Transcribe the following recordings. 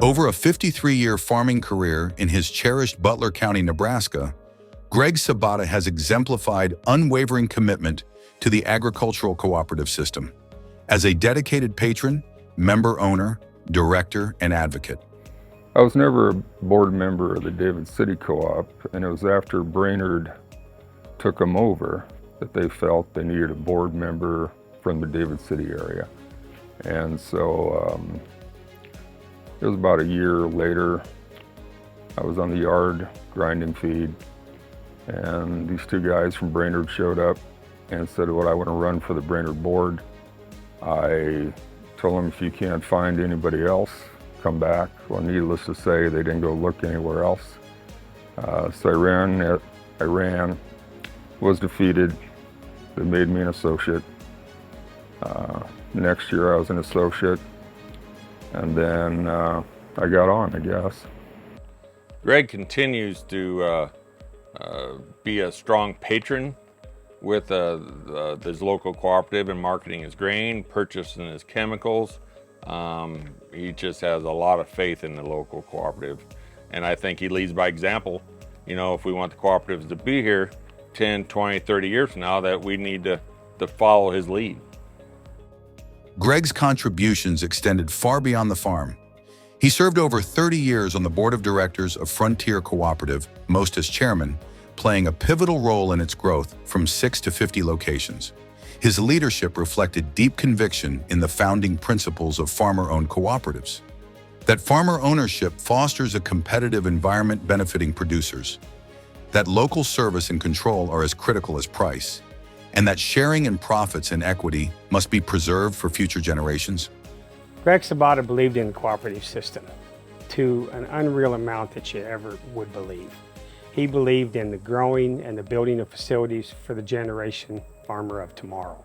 Over a 53-year farming career in his cherished Butler County, Nebraska, Greg Sabata has exemplified unwavering commitment to the agricultural cooperative system as a dedicated patron, member owner, director, and advocate. I was never a board member of the David City Co-op, and it was after Brainerd took them over that they felt they needed a board member from the David City area. And so it was about a year later, I was on the yard grinding feed, and these two guys from Brainerd showed up and said, "Well, I want to run for the Brainerd board." I told them, if you can't find anybody else, come back. Well, needless to say, they didn't go look anywhere else. So I ran, was defeated. They made me an associate. Next year I was an associate, and then I got on, I guess. Greg continues to be a strong patron with his local cooperative and marketing his grain, purchasing his chemicals. He just has a lot of faith in the local cooperative. And I think he leads by example. You know, if we want the cooperatives to be here 10, 20, 30 years from now, that we need to follow his lead. Greg's contributions extended far beyond the farm. He served over 30 years on the board of directors of Frontier Cooperative, most as chairman, playing a pivotal role in its growth from 6 to 50 locations. His leadership reflected deep conviction in the founding principles of farmer-owned cooperatives. That farmer ownership fosters a competitive environment benefiting producers, that local service and control are as critical as price, and that sharing in profits and equity must be preserved for future generations. Greg Sabata believed in the cooperative system to an unreal amount that you ever would believe. He believed in the growing and the building of facilities for the generation farmer of tomorrow.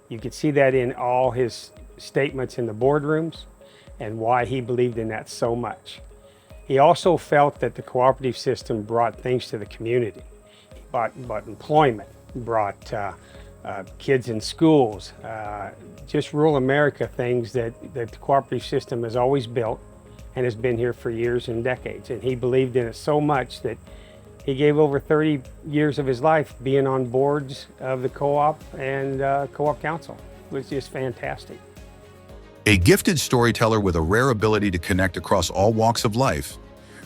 You could see that in all his statements in the boardrooms and why he believed in that so much. He also felt that the cooperative system brought things to the community. He brought employment, brought kids in schools, just rural America, things that the cooperative system has always built and has been here for years and decades. And he believed in it so much that he gave over 30 years of his life being on boards of the co-op and co-op council. It was just fantastic. A gifted storyteller with a rare ability to connect across all walks of life,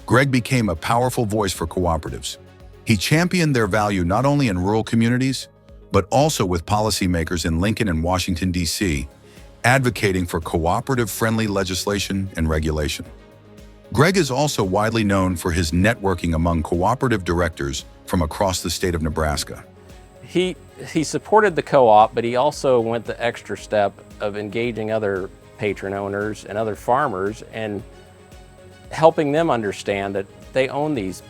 Greg became a powerful voice for cooperatives. He championed their value not only in rural communities, but also with policymakers in Lincoln and Washington, D.C., advocating for cooperative-friendly legislation and regulation. Greg is also widely known for his networking among cooperative directors from across the state of Nebraska. He supported the co-op, but he also went the extra step of engaging other patron owners and other farmers and helping them understand that they own these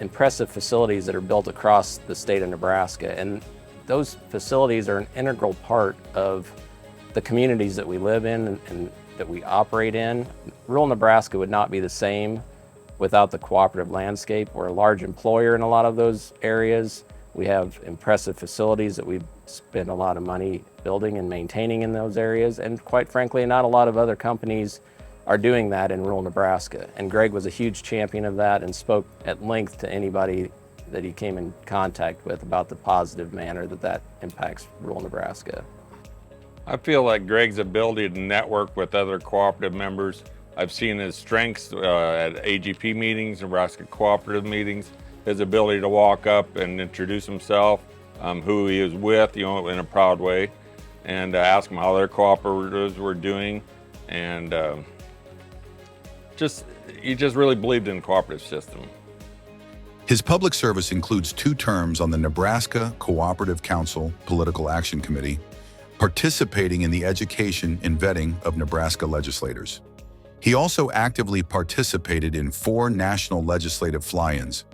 impressive facilities that are built across the state of Nebraska. And those facilities are an integral part of the communities that we live in and that we operate in. Rural Nebraska would not be the same without the cooperative landscape. We're a large employer in a lot of those areas. We have impressive facilities that we've spent a lot of money building and maintaining in those areas. And quite frankly, not a lot of other companies are doing that in rural Nebraska. And Greg was a huge champion of that and spoke at length to anybody that he came in contact with about the positive manner that impacts rural Nebraska. I feel like Greg's ability to network with other cooperative members, I've seen his strengths at AGP meetings, Nebraska cooperative meetings, his ability to walk up and introduce himself, who he is with, you know, in a proud way, and ask them how their cooperatives were doing. And he just really believed in the cooperative system. His public service includes 2 terms on the Nebraska Cooperative Council Political Action Committee, participating in the education and vetting of Nebraska legislators. He also actively participated in 4 national legislative fly-ins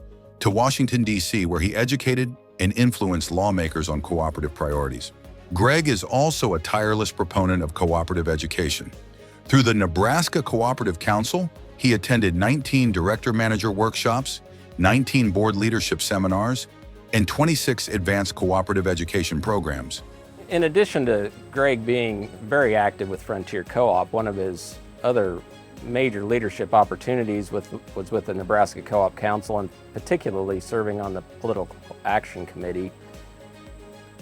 to Washington, D.C., where he educated and influenced lawmakers on cooperative priorities. Greg is also a tireless proponent of cooperative education. Through the Nebraska Cooperative Council, he attended 19 director-manager workshops, 19 board leadership seminars, and 26 advanced cooperative education programs. In addition to Greg being very active with Frontier Co-op, one of his other major leadership opportunities was with the Nebraska Co-op Council, and particularly serving on the Political Action Committee.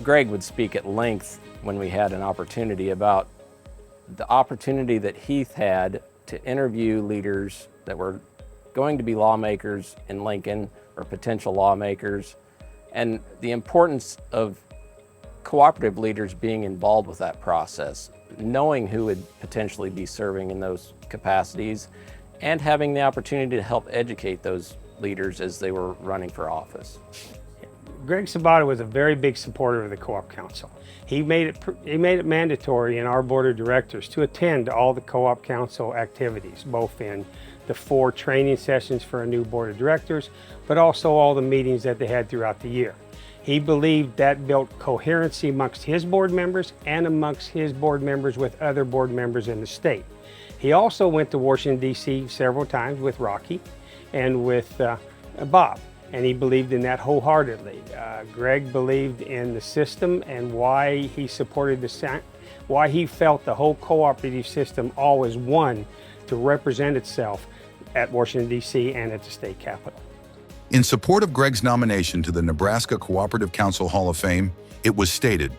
Greg would speak at length when we had an opportunity about the opportunity that Heath had to interview leaders that were going to be lawmakers in Lincoln or potential lawmakers, and the importance of cooperative leaders being involved with that process, knowing who would potentially be serving in those capacities, and having the opportunity to help educate those leaders as they were running for office. Greg Sabata was a very big supporter of the Co-op Council. He made it mandatory in our board of directors to attend all the Co-op Council activities, both in the 4 training sessions for a new board of directors, but also all the meetings that they had throughout the year. He believed that built coherency amongst his board members and amongst his board members with other board members in the state. He also went to Washington, D.C. several times with Rocky and with Bob, and he believed in that wholeheartedly. Greg believed in the system and why he supported why he felt the whole cooperative system always won to represent itself at Washington, D.C. and at the state capitol. In support of Greg's nomination to the Nebraska Cooperative Council Hall of Fame, it was stated,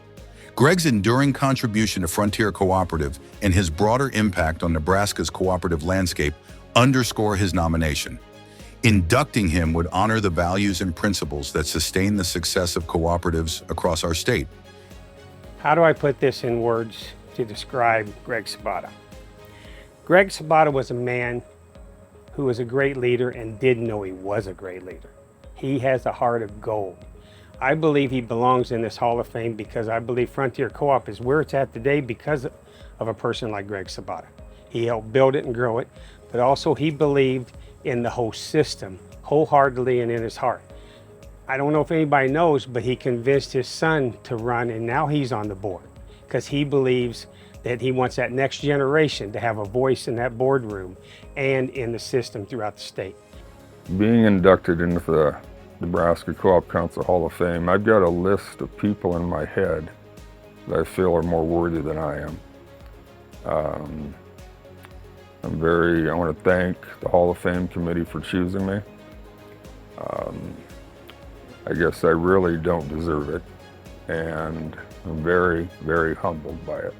Greg's enduring contribution to Frontier Cooperative and his broader impact on Nebraska's cooperative landscape underscore his nomination. Inducting him would honor the values and principles that sustain the success of cooperatives across our state. How do I put this in words to describe Greg Sabata? Greg Sabata was a man who was a great leader and didn't know he was a great leader. He has a heart of gold. I believe he belongs in this Hall of Fame because I believe Frontier Co-op is where it's at today because of a person like Greg Sabata. He helped build it and grow it, but also he believed in the whole system wholeheartedly and in his heart. I don't know if anybody knows, but he convinced his son to run, and now he's on the board because he believes that he wants that next generation to have a voice in that boardroom and in the system throughout the state. Being inducted into the Nebraska Co-op Council Hall of Fame, I've got a list of people in my head that I feel are more worthy than I am. I want to thank the Hall of Fame committee for choosing me. I guess I really don't deserve it, and I'm very, very humbled by it.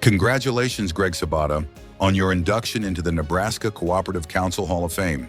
Congratulations, Greg Sabata, on your induction into the Nebraska Cooperative Council Hall of Fame.